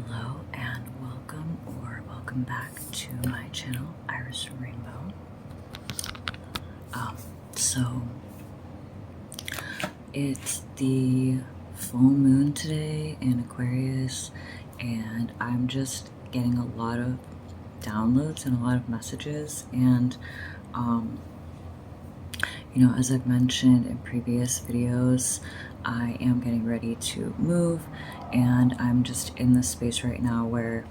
Hello and welcome back to my channel, Iris Rainbow. So it's the full moon today in Aquarius, and I'm just getting a lot of downloads and a lot of messages. And as I've mentioned in previous videos, I am getting ready to move, and I'm just in this space right now where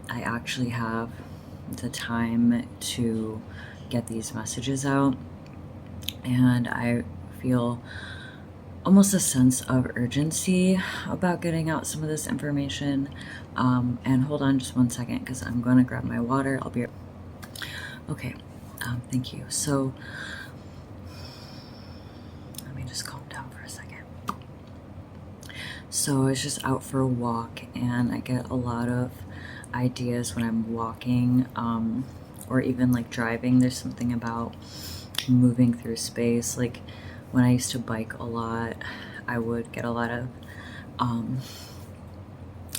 I actually have the time to get these messages out, and I feel almost a sense of urgency about getting out some of this information. And hold on just one second, because I'm going to grab my water. I'll be right. Okay. Thank you. So let me just calm down for a second. So I was just out for a walk, and I get a lot of ideas when I'm walking, or even like driving. There's something about moving through space. Like when I used to bike a lot, I would get a lot of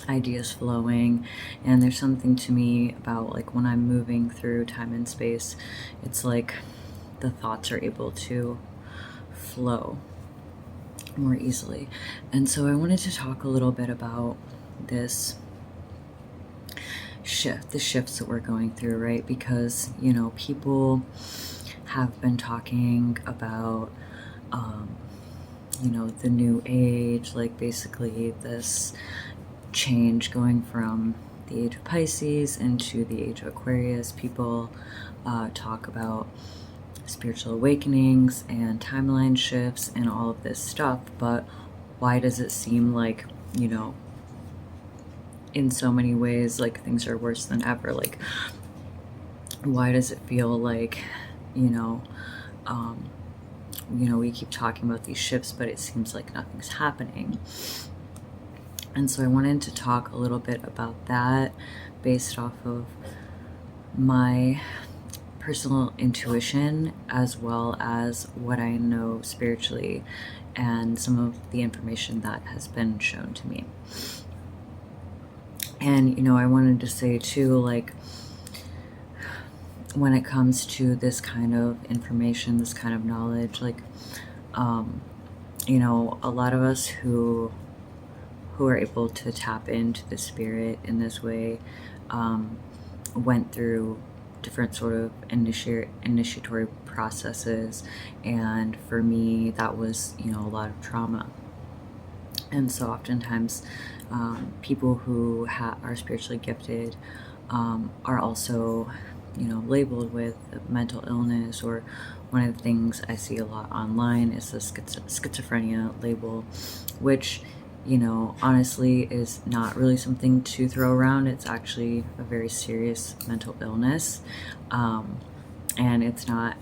ideas flowing, and there's something to me about like when I'm moving through time and space, it's like the thoughts are able to flow more easily. And so I wanted to talk a little bit about this shift, the shifts that we're going through, right? Because people have been talking about the new age, like basically this change going from the age of Pisces into the age of Aquarius. People talk about spiritual awakenings and timeline shifts and all of this stuff, but why does it seem like, in so many ways, like things are worse than ever? Like, why does it feel like, we keep talking about these shifts, but it seems like nothing's happening? And so I wanted to talk a little bit about that based off of my personal intuition, as well as what I know spiritually and some of the information that has been shown to me. And I wanted to say too, like, when it comes to this kind of information, this kind of knowledge, like a lot of us who are able to tap into the spirit in this way went through different sort of initiatory processes, and for me that was a lot of trauma. And so oftentimes people who are spiritually gifted are also labeled with mental illness, or one of the things I see a lot online is the schizophrenia label, which honestly is not really something to throw around. It's actually a very serious mental illness, and it's not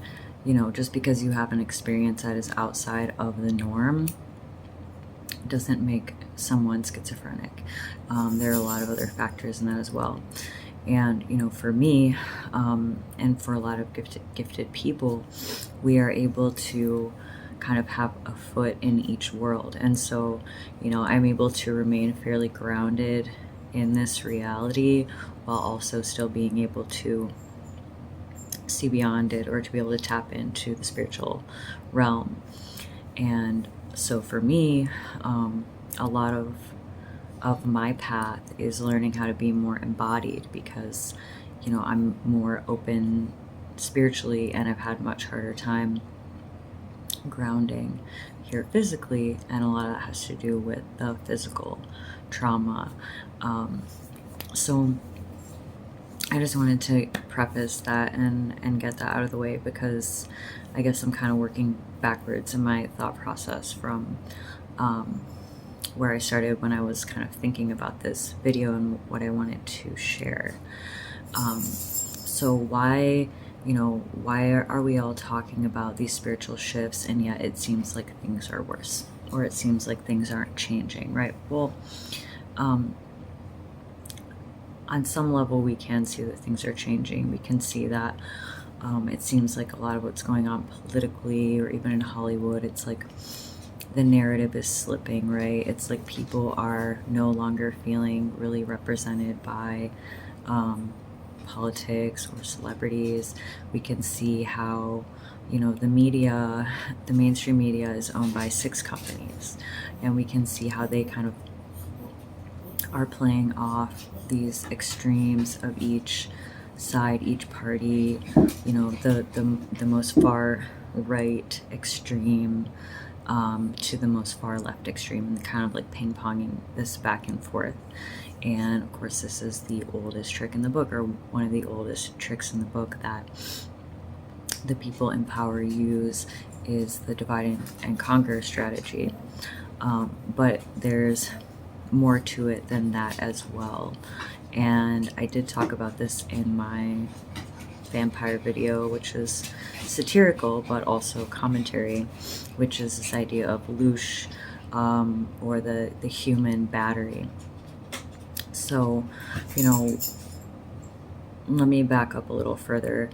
just because you have an experience that is outside of the norm doesn't make someone schizophrenic. There are a lot of other factors in that as well. And for me, and for a lot of gifted people, we are able to kind of have a foot in each world. And so I'm able to remain fairly grounded in this reality while also still being able to see beyond it, or to be able to tap into the spiritual realm. And so for me, a lot of my path is learning how to be more embodied, because I'm more open spiritually, and I've had much harder time grounding here physically, and a lot of that has to do with the physical trauma. So I just wanted to preface that and get that out of the way, because I guess I'm kind of working backwards in my thought process from where I started when I was kind of thinking about this video and what I wanted to share. So why are we all talking about these spiritual shifts, and yet it seems like things are worse, or it seems like things aren't changing, right? Well, on some level we can see that things are changing. We can see that it seems like a lot of what's going on politically, or even in Hollywood, it's like the narrative is slipping, right? It's like people are no longer feeling really represented by politics or celebrities. We can see how, the media, the mainstream media is owned by 6 companies, and we can see how they kind of are playing off these extremes of each side, each party, the most far right extreme to the most far left extreme, and kind of like ping-ponging this back and forth. And of course, this is the oldest trick in the book, or one of the oldest tricks in the book, that the people in power use, is the divide and conquer strategy. But there's more to it than that as well. And I did talk about this in my vampire video, which is satirical but also commentary, which is this idea of Loosh, or the human battery. So, let me back up a little further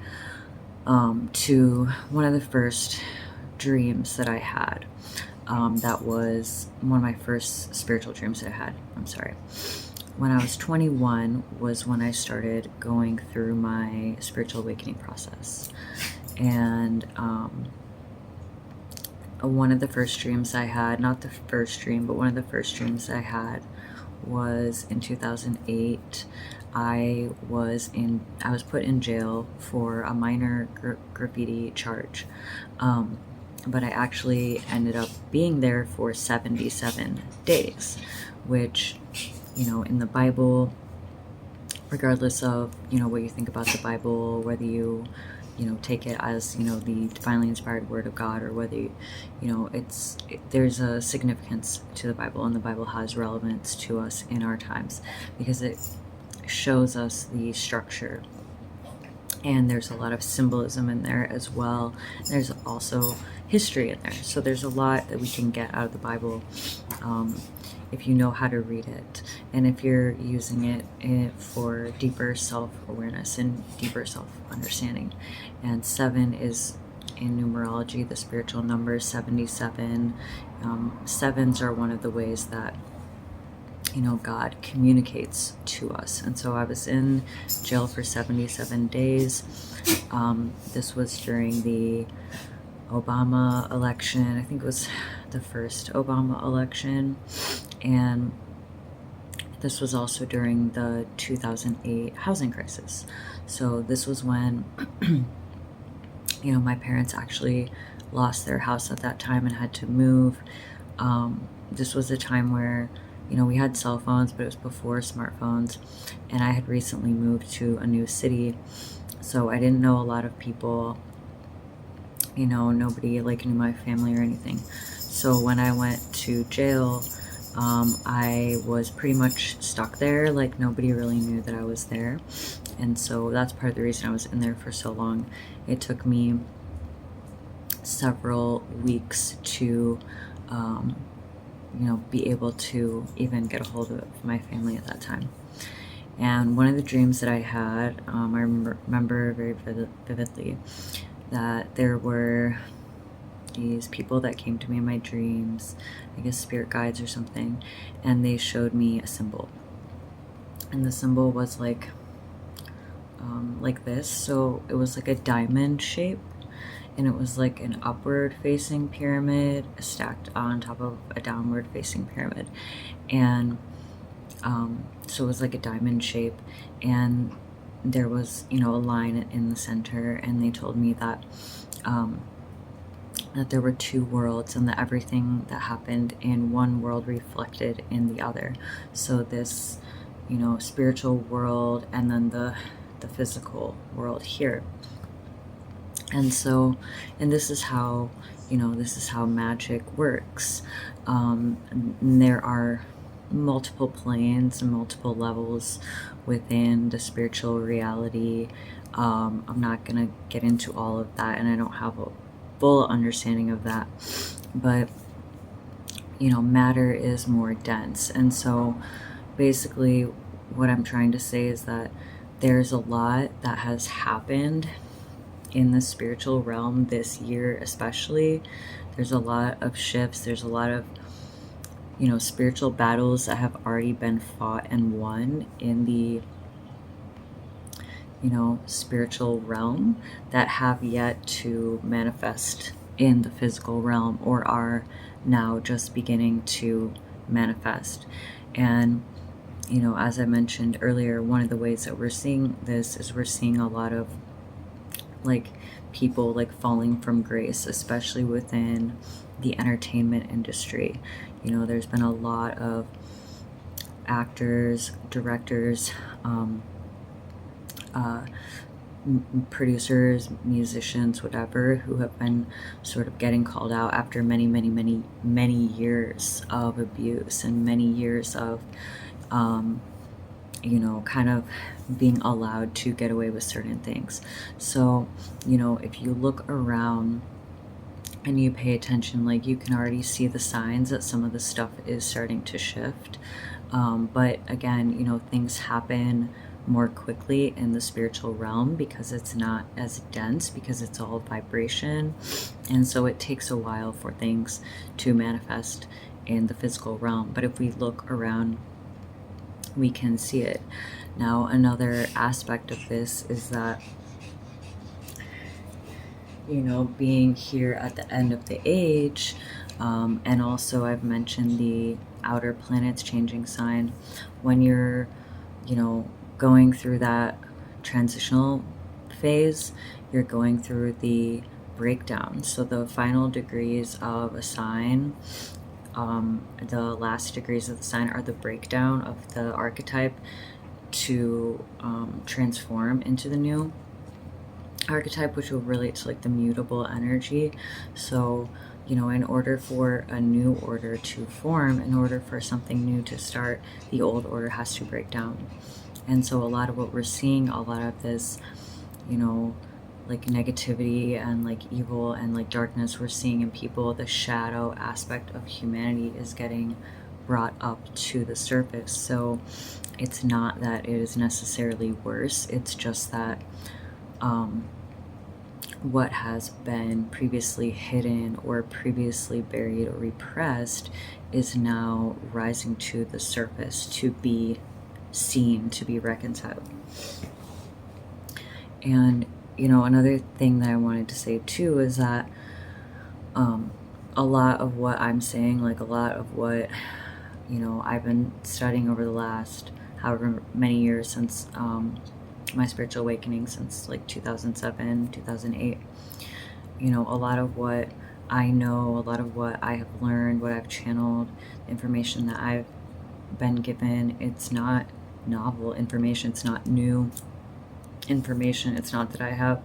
to one of the first dreams that I had. That was one of my first spiritual dreams I had. I'm sorry. When I was 21 was when I started going through my spiritual awakening process. And one of the first dreams I had, not the first dream, but one of the first dreams I had was in 2008. I was put in jail for a minor graffiti charge. But I actually ended up being there for 77 days, which, in the Bible, regardless of, what you think about the Bible, whether you, take it as, the divinely inspired word of God, or whether, there's a significance to the Bible, and the Bible has relevance to us in our times because it shows us the structure. And there's a lot of symbolism in there as well. There's also history in there. So there's a lot that we can get out of the Bible if you know how to read it, and if you're using it for deeper self-awareness and deeper self-understanding. And 7 is, in numerology, the spiritual number 77. Sevens are one of the ways that God communicates to us. And so I was in jail for 77 days. This was during the Obama election. I think it was the first Obama election. And this was also during the 2008 housing crisis. So this was when, my parents actually lost their house at that time and had to move. This was a time where we had cell phones, but it was before smartphones, and I had recently moved to a new city, so I didn't know a lot of people, nobody knew my family or anything. So when I went to jail, I was pretty much stuck there, nobody really knew that I was there, and so that's part of the reason I was in there for so long. It took me several weeks to be able to even get a hold of my family at that time. And one of the dreams that I had, I remember very vividly that there were these people that came to me in my dreams, I guess spirit guides or something, and they showed me a symbol. And the symbol was like this. So it was like a diamond shape, and it was like an upward facing pyramid stacked on top of a downward facing pyramid. And so it was like a diamond shape, and there was a line in the center, and they told me that that there were 2 worlds, and that everything that happened in one world reflected in the other. So this spiritual world, and then the physical world here. And so, and this is how magic works. There are multiple planes and multiple levels within the spiritual reality. I'm not gonna get into all of that, and I don't have a full understanding of that, but matter is more dense. And so basically what I'm trying to say is that there's a lot that has happened in the spiritual realm this year, especially. There's a lot of shifts. There's a lot of, spiritual battles that have already been fought and won in the, spiritual realm that have yet to manifest in the physical realm, or are now just beginning to manifest. And, as I mentioned earlier, one of the ways that we're seeing this is we're seeing a lot of like people like falling from grace, especially within the entertainment industry. There's been a lot of actors, directors, producers, musicians, whatever, who have been sort of getting called out after many, many, many, many years of abuse and many years of, kind of being allowed to get away with certain things. So, if you look around and you pay attention, like you can already see the signs that some of the stuff is starting to shift. But again, things happen more quickly in the spiritual realm because it's not as dense, because it's all vibration. And so it takes a while for things to manifest in the physical realm. But if we look around, we can see it. Now, another aspect of this is that, being here at the end of the age, and also I've mentioned the outer planets changing sign. When you're, going through that transitional phase, you're going through the breakdown. So the final degrees of a sign, the last degrees of the sign are the breakdown of the archetype to transform into the new archetype, which will relate to like the mutable energy. So, in order for a new order to form, in order for something new to start, the old order has to break down. And so a lot of what we're seeing, a lot of this, like negativity and like evil and like darkness we're seeing in people, the shadow aspect of humanity is getting brought up to the surface. So it's not that it is necessarily worse, it's just that what has been previously hidden or previously buried or repressed is now rising to the surface to be seen, to be reconciled. And another thing that I wanted to say too is that a lot of what I'm saying, like a lot of what I've been studying over the last however many years since my spiritual awakening, since like 2007, 2008, a lot of what I know, a lot of what I have learned, what I've channeled, the information that I've been given, it's not novel information, it's not new information. It's not that I have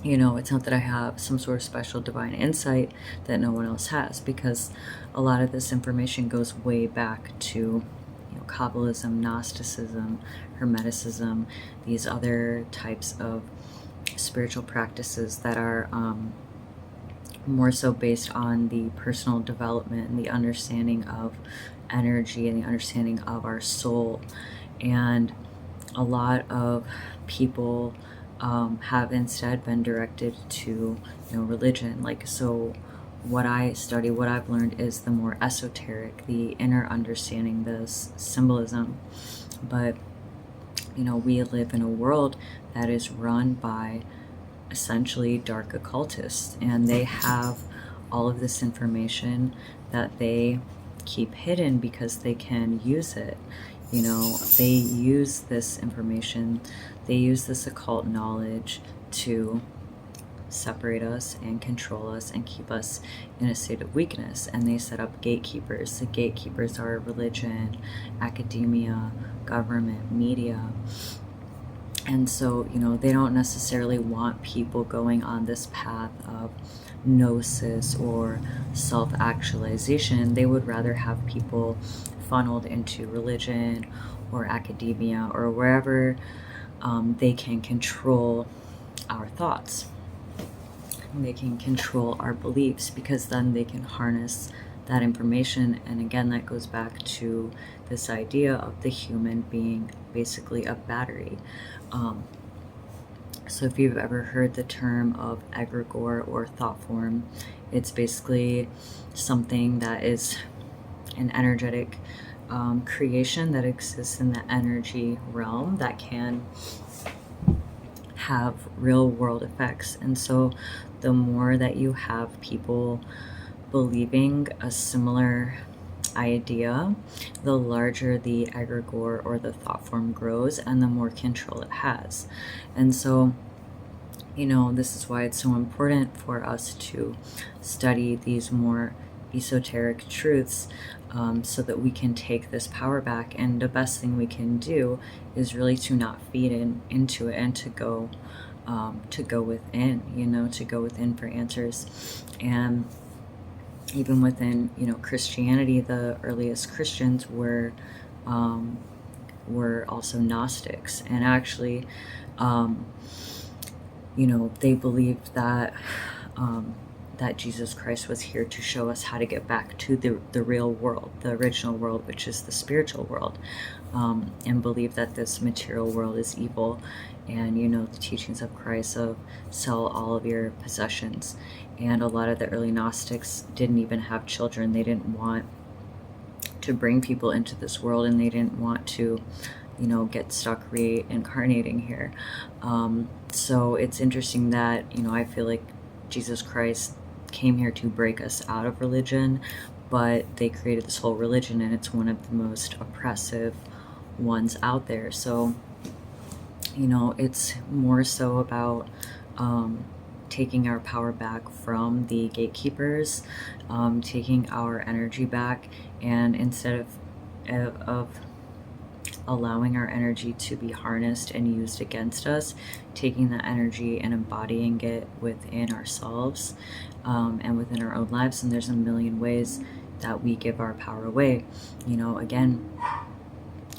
it's not that I have some sort of special divine insight that no one else has, because a lot of this information goes way back to Kabbalism, Gnosticism, Hermeticism, these other types of spiritual practices that are more so based on the personal development and the understanding of energy and the understanding of our soul. And a lot of people have instead been directed to religion. Like, so what I study, what I've learned is the more esoteric, the inner understanding, this symbolism. But we live in a world that is run by essentially dark occultists, and they have all of this information that they keep hidden because they can use it. They use this information, they use this occult knowledge to separate us and control us and keep us in a state of weakness. And they set up gatekeepers. The gatekeepers are religion, academia, government, media. And so, they don't necessarily want people going on this path of gnosis or self-actualization. They would rather have people funneled into religion or academia or wherever they can control our thoughts. They can control our beliefs, because then they can harness that information. And again, that goes back to this idea of the human being basically a battery. So if you've ever heard the term of egregore or thought form, it's basically something that is an energetic creation that exists in the energy realm that can have real world effects. And so the more that you have people believing a similar idea, the larger the egregore or the thought form grows and the more control it has. And so, this is why it's so important for us to study these more esoteric truths, so that we can take this power back. And the best thing we can do is really to not feed into it, and to go within, to go within for answers. And even within, Christianity, the earliest Christians were also Gnostics, and actually, they believed that that Jesus Christ was here to show us how to get back to the real world, the original world, which is the spiritual world, and believe that this material world is evil. And the teachings of Christ of sell all of your possessions. And a lot of the early Gnostics didn't even have children. They didn't want to bring people into this world, and they didn't want to get stuck reincarnating here. So it's interesting that I feel like Jesus Christ came here to break us out of religion, but they created this whole religion, and it's one of the most oppressive ones out there. So it's more so about taking our power back from the gatekeepers, taking our energy back, and instead of allowing our energy to be harnessed and used against us, taking that energy and embodying it within ourselves, and within our own lives. And there's a million ways that we give our power away. Again,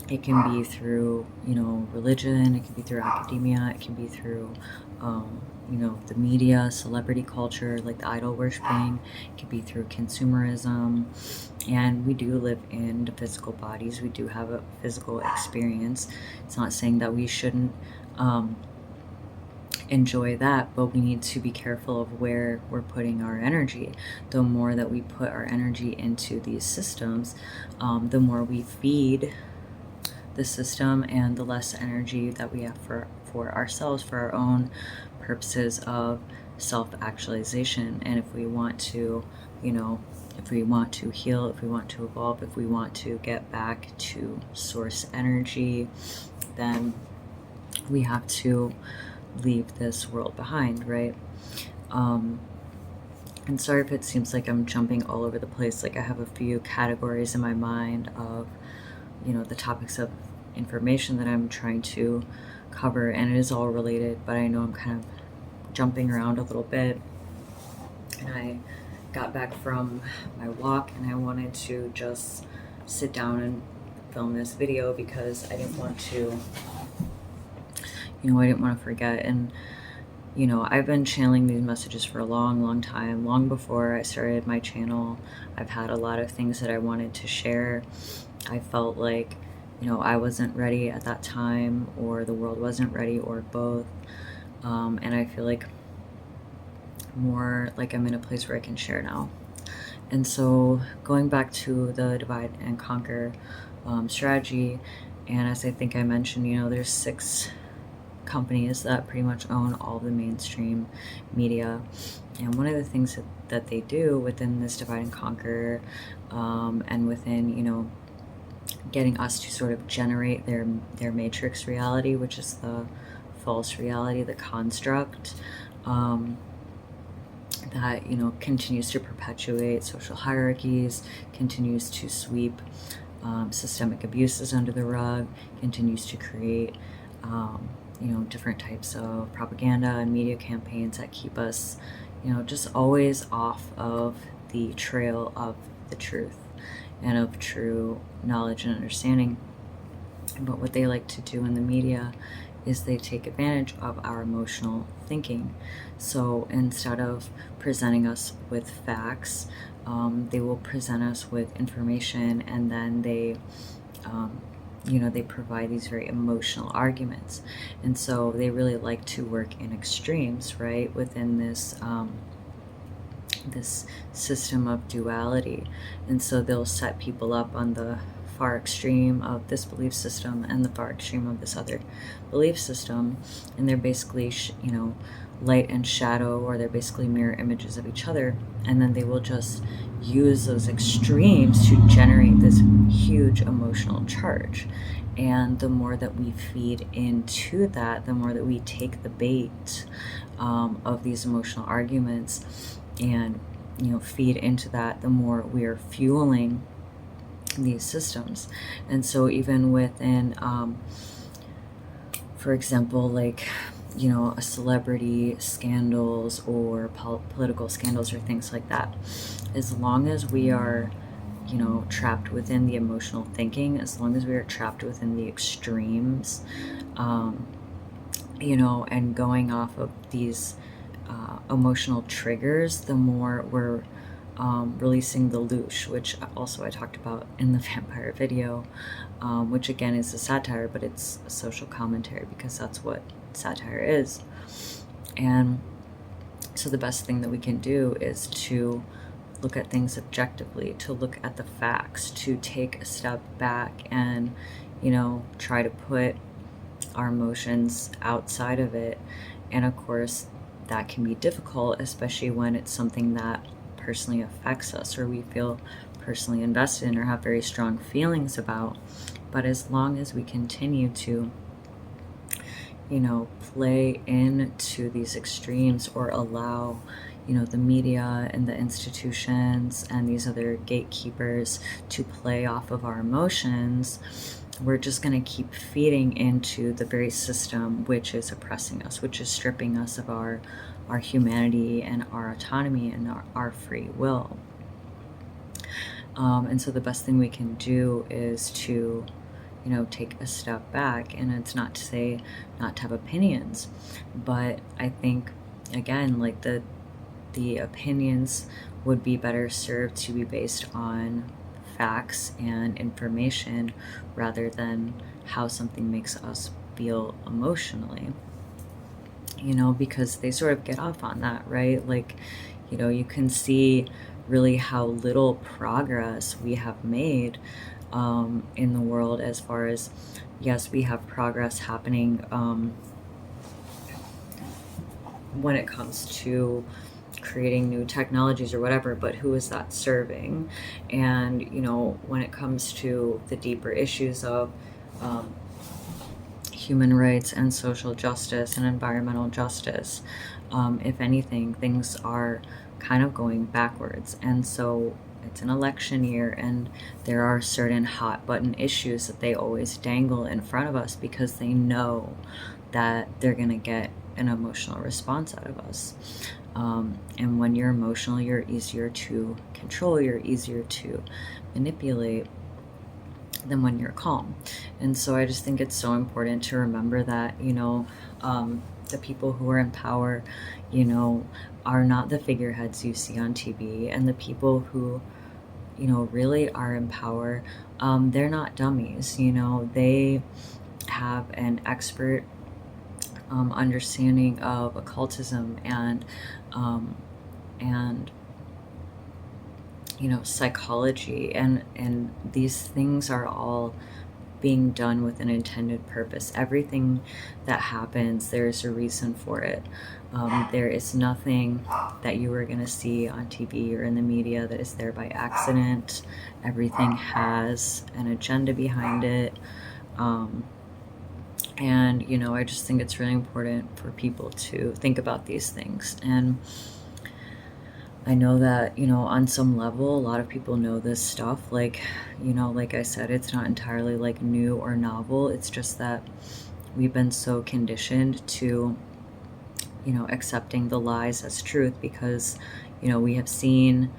it can be through, religion, it can be through academia, it can be through, the media, celebrity culture, like the idol worshiping, it can be through consumerism. And we do live in the physical bodies, we do have a physical experience. It's not saying that we shouldn't enjoy that, but we need to be careful of where we're putting our energy. The more that we put our energy into these systems, the more we feed the system, and the less energy that we have for ourselves, for our own purposes of self-actualization. And if we want to, if we want to heal, if we want to evolve, if we want to get back to source energy, then we have to leave this world behind, right? And sorry if it seems like I'm jumping all over the place. Like, I have a few categories in my mind of the topics of information that I'm trying to cover, and it is all related, but I know I'm kind of jumping around a little bit. And I got back from my walk, and I wanted to just sit down and film this video because I didn't want to forget. And I've been channeling these messages for a long time, long before I started my channel. I've had a lot of things that I wanted to share. I felt like, I wasn't ready at that time, or the world wasn't ready, or both. And I feel like more like I'm in a place where I can share now. And so going back to the divide and conquer strategy, and as I think I mentioned, there's 6 companies that pretty much own all the mainstream media. And one of the things that they do within this divide and conquer, and within, getting us to sort of generate their matrix reality, which is the false reality, the construct, that continues to perpetuate social hierarchies, continues to sweep systemic abuses under the rug, continues to create different types of propaganda and media campaigns that keep us just always off of the trail of the truth and of true knowledge and understanding. But what they like to do in the media is they take advantage of our emotional thinking. So instead of presenting us with facts, they will present us with information, and then they they provide these very emotional arguments. And so they really like to work in extremes, right, within this system of duality. And so they'll set people up on the far extreme of this belief system and the far extreme of this other belief system, and they're basically light and shadow, or they're basically mirror images of each other. And then they will just use those extremes to generate this huge emotional charge. And the more that we feed into that, the more that we take the bait of these emotional arguments and feed into that, the more we are fueling these systems. And so even within for example, like a celebrity scandals or political scandals or things like that, as long as we are trapped within the emotional thinking, as long as we are trapped within the extremes, and going off of these emotional triggers, the more we're releasing the loosh, which also I talked about in the vampire video, which again is a satire, but it's a social commentary, because that's what satire is. And so the best thing that we can do is to look at things objectively, to look at the facts, to take a step back and try to put our emotions outside of it. And of course that can be difficult, especially when it's something that personally affects us, or we feel personally invested in, or have very strong feelings about. But as long as we continue to play into these extremes, or allow the media and the institutions and these other gatekeepers to play off of our emotions, we're just going to keep feeding into the very system which is oppressing us, which is stripping us of our humanity and our autonomy and our free will. And so the best thing we can do is to take a step back. And it's not to say not to have opinions, but I think, again, like the opinions would be better served to be based on facts and information, rather than how something makes us feel emotionally, because they sort of get off on that, right? Like, you can see really how little progress we have made in the world, as far as, yes, we have progress happening when it comes to creating new technologies or whatever, but who is that serving? And when it comes to the deeper issues of human rights and social justice and environmental justice, if anything, things are kind of going backwards. And so it's an election year, and there are certain hot button issues that they always dangle in front of us, because they know that they're going to get an emotional response out of us. And when you're emotional, you're easier to control, you're easier to manipulate than when you're calm. And so I just think it's so important to remember that, the people who are in power, are not the figureheads you see on TV. And the people who, really are in power, they're not dummies. They have an expert understanding of occultism and psychology, and these things are all being done with an intended purpose. Everything that happens, there's a reason for it. There is nothing that you are going to see on TV or in the media that is there by accident. Everything has an agenda behind it. And, I just think it's really important for people to think about these things. And I know that, on some level, a lot of people know this stuff. Like, like I said, it's not entirely like new or novel. It's just that we've been so conditioned to, accepting the lies as truth, because, we have seen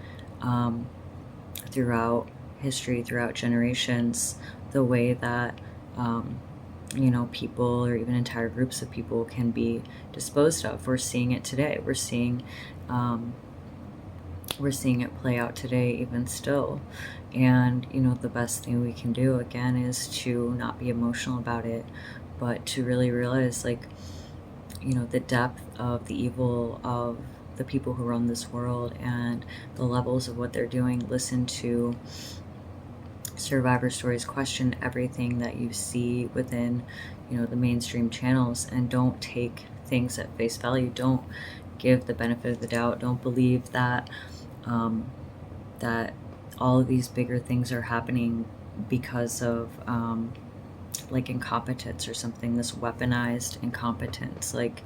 throughout history, throughout generations, the way that, people, or even entire groups of people, can be disposed of. We're seeing it today. We're seeing we're seeing it play out today even still. And the best thing we can do again is to not be emotional about it, but to really realize, like, the depth of the evil of the people who run this world and the levels of what they're doing. Listen to survivor stories, question everything that you see within the mainstream channels, and don't take things at face value. Don't give the benefit of the doubt. Don't believe that that all of these bigger things are happening because of like incompetence or something, this weaponized incompetence. Like,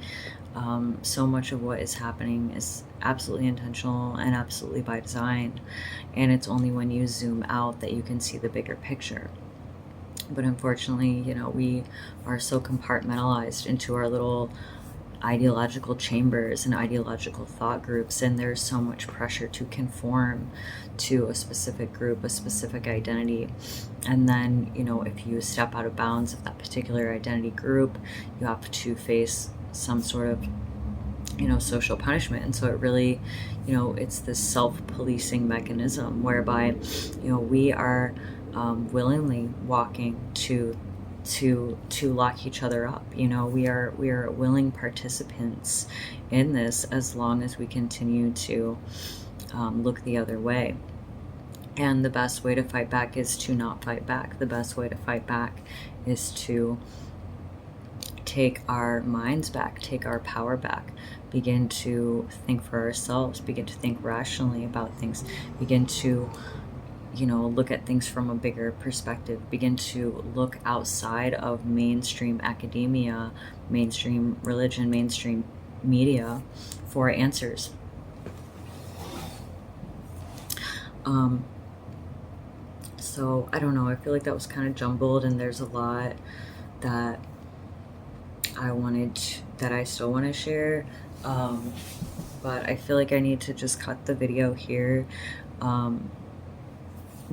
so much of what is happening is absolutely intentional and absolutely by design, and it's only when you zoom out that you can see the bigger picture. But unfortunately, we are so compartmentalized into our little ideological chambers and ideological thought groups, and there's so much pressure to conform to a specific group, a specific identity. And then, if you step out of bounds of that particular identity group, you have to face some sort of social punishment. And so it really, it's this self-policing mechanism whereby we are willingly walking to lock each other up. We are willing participants in this, as long as we continue to look the other way. And the best way to fight back is to not fight back. The best way to fight back is to take our minds back, take our power back, begin to think for ourselves, begin to think rationally about things, begin to look at things from a bigger perspective, begin to look outside of mainstream academia, mainstream religion, mainstream media for answers. So I don't know, I feel like that was kind of jumbled, and there's a lot that I still want to share, but I feel like I need to just cut the video here,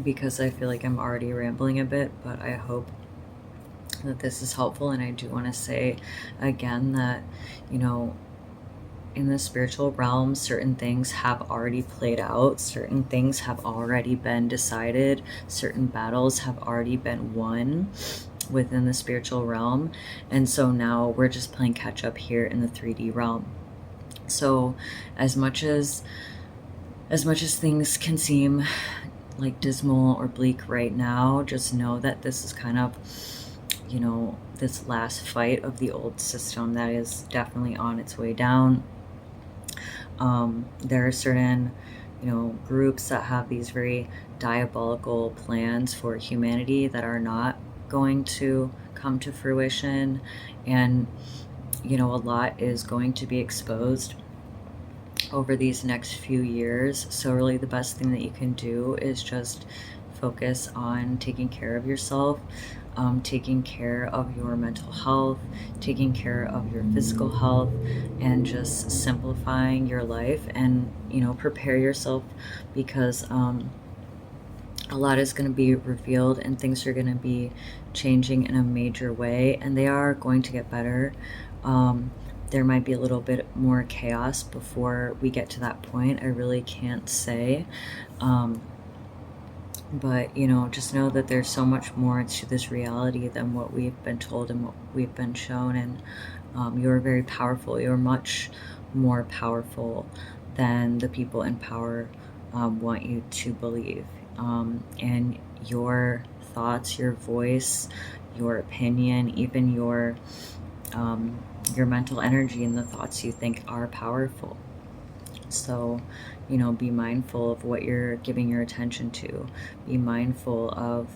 because I feel like I'm already rambling a bit. But I hope that this is helpful. And I do want to say again that in the spiritual realm, certain things have already played out, certain things have already been decided, certain battles have already been won within the spiritual realm, and so now we're just playing catch up here in the 3D realm. So as much as things can seem like dismal or bleak right now, just know that this is kind of this last fight of the old system that is definitely on its way down. There are certain groups that have these very diabolical plans for humanity that are not going to come to fruition, and a lot is going to be exposed over these next few years. So really the best thing that you can do is just focus on taking care of yourself, taking care of your mental health, taking care of your physical health, and just simplifying your life, and prepare yourself, because a lot is going to be revealed, and things are going to be changing in a major way, and they are going to get better. There might be a little bit more chaos before we get to that point. I really can't say. But just know that there's so much more to this reality than what we've been told and what we've been shown. And you're very powerful. You're much more powerful than the people in power want you to believe. And your thoughts, your voice, your opinion, even your mental energy and the thoughts you think are powerful. So, be mindful of what you're giving your attention to. Be mindful of,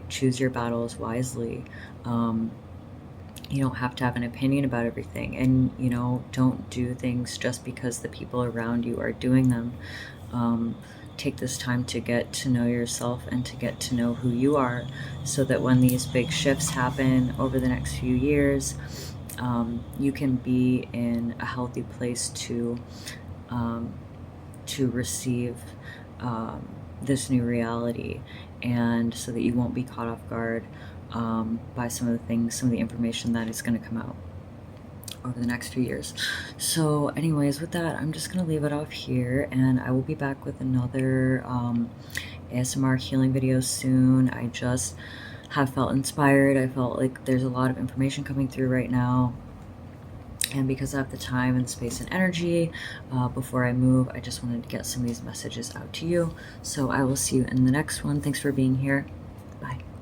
choose your battles wisely. You don't have to have an opinion about everything, and, don't do things just because the people around you are doing them. Take this time to get to know yourself and to get to know who you are, so that when these big shifts happen over the next few years, you can be in a healthy place to receive this new reality, and so that you won't be caught off guard by some of the information that is going to come out. over the next few years. So anyways, with that, I'm just gonna leave it off here, and I will be back with another ASMR healing video soon. I just have felt inspired. I felt like there's a lot of information coming through right now, and because I have the time and space and energy before I move, I just wanted to get some of these messages out to you. So I will see you in the next one. Thanks for being here.